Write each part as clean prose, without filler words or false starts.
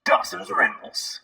Dawson's Rambles.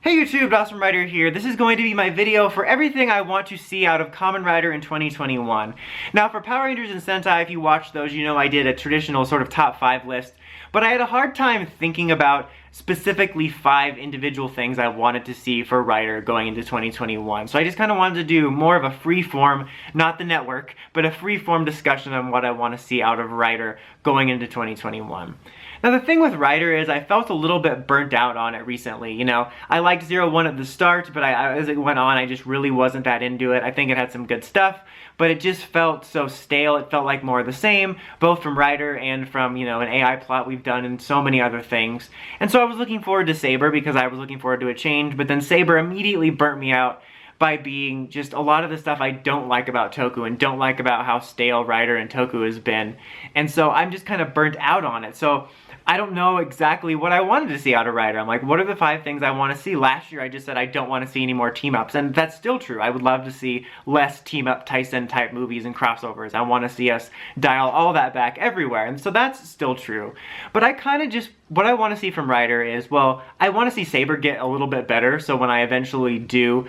Hey YouTube, Kamen Rider here. This is going to be my video for everything I want to see out of Kamen Rider in 2021. Now for Power Rangers and Sentai, if you watched those, you know I did a traditional sort of top 5 list, but I had a hard time thinking about specifically 5 individual things I wanted to see for Rider going into 2021. So I just kind of wanted to do more of a free form, not the network, but a free form discussion on what I want to see out of Rider going into 2021. Now the thing with Rider is I felt a little bit burnt out on it recently. You know, I liked 01 at the start, but as it went on, I just really wasn't that into it. I think it had some good stuff, but it just felt so stale. It felt like more of the same, both from Rider and from, you know, an AI plot we've done and so many other things. And so I was looking forward to Saber because I was looking forward to a change, but then Saber immediately burnt me out by being just a lot of the stuff I don't like about Toku and don't like about how stale Rider and Toku has been. And so I'm just kind of burnt out on it. So I don't know exactly what I wanted to see out of Rider. I'm like, what are the 5 things I want to see? Last year I just said I don't want to see any more team-ups, and that's still true. I would love to see less team-up Tyson-type movies and crossovers. I want to see us dial all that back everywhere, and so that's still true. But I kind of just, what I want to see from Rider is, well, I want to see Saber get a little bit better, so when I eventually do,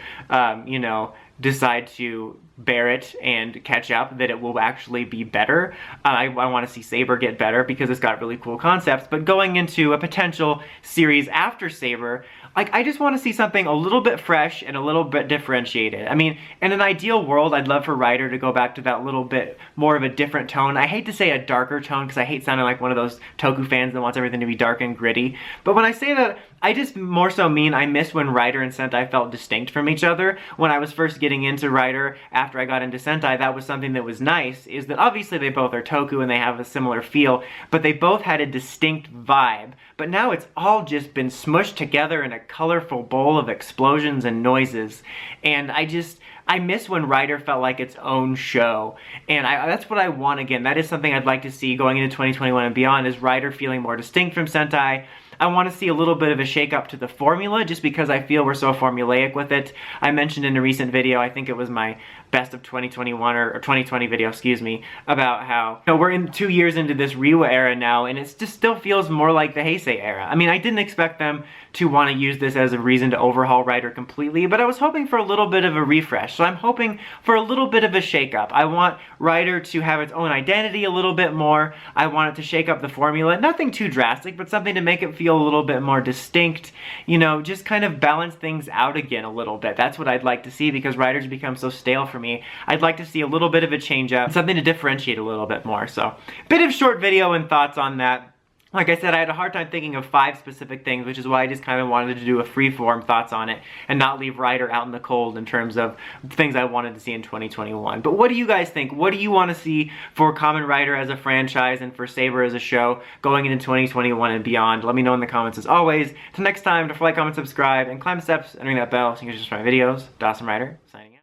you know, decide to bear it and catch up, that it will actually be better. I want to see Saber get better because it's got really cool concepts, but going into a potential series after Saber, like, I just want to see something a little bit fresh and a little bit differentiated. I mean, in an ideal world, I'd love for Rider to go back to that little bit more of a different tone. I hate to say a darker tone because I hate sounding like one of those Toku fans that wants everything to be dark and gritty, but when I say that, I just more so mean I miss when Rider and Sentai felt distinct from each other. When I was first getting into Rider, after I got into Sentai, that was something that was nice, is that obviously they both are Toku and they have a similar feel, but they both had a distinct vibe. But now it's all just been smushed together in a colorful bowl of explosions and noises, and I miss when Rider felt like its own show, and that's what I want again. That is something I'd like to see going into 2021 and beyond, is Rider feeling more distinct from Sentai. I want to see a little bit of a shake-up to the formula, just because I feel we're so formulaic with it. I mentioned in a recent video, I think it was my best of 2021 or 2020 video, excuse me, about how, you know, we're in 2 years into this Reiwa era now, and it just still feels more like the Heisei era. I mean, I didn't expect them to want to use this as a reason to overhaul Rider completely, but I was hoping for a little bit of a refresh, so I'm hoping for a little bit of a shake-up. I want Rider to have its own identity a little bit more. I want it to shake up the formula. Nothing too drastic, but something to make it feel a little bit more distinct, you know, just kind of balance things out again a little bit. That's what I'd like to see, because Rider's become so stale for me. I'd like to see a little bit of a change up, something to differentiate a little bit more. So, bit of short video and thoughts on that. Like I said, I had a hard time thinking of 5 specific things, which is why I just kind of wanted to do a free-form thoughts on it and not leave Rider out in the cold in terms of things I wanted to see in 2021. But what do you guys think? What do you want to see for Kamen Rider as a franchise and for Saber as a show going into 2021 and beyond? Let me know in the comments as always. Till next time, don't forget, like, comment, subscribe, and climb the steps and ring that bell so you can just my videos. Kamen Rider, signing out.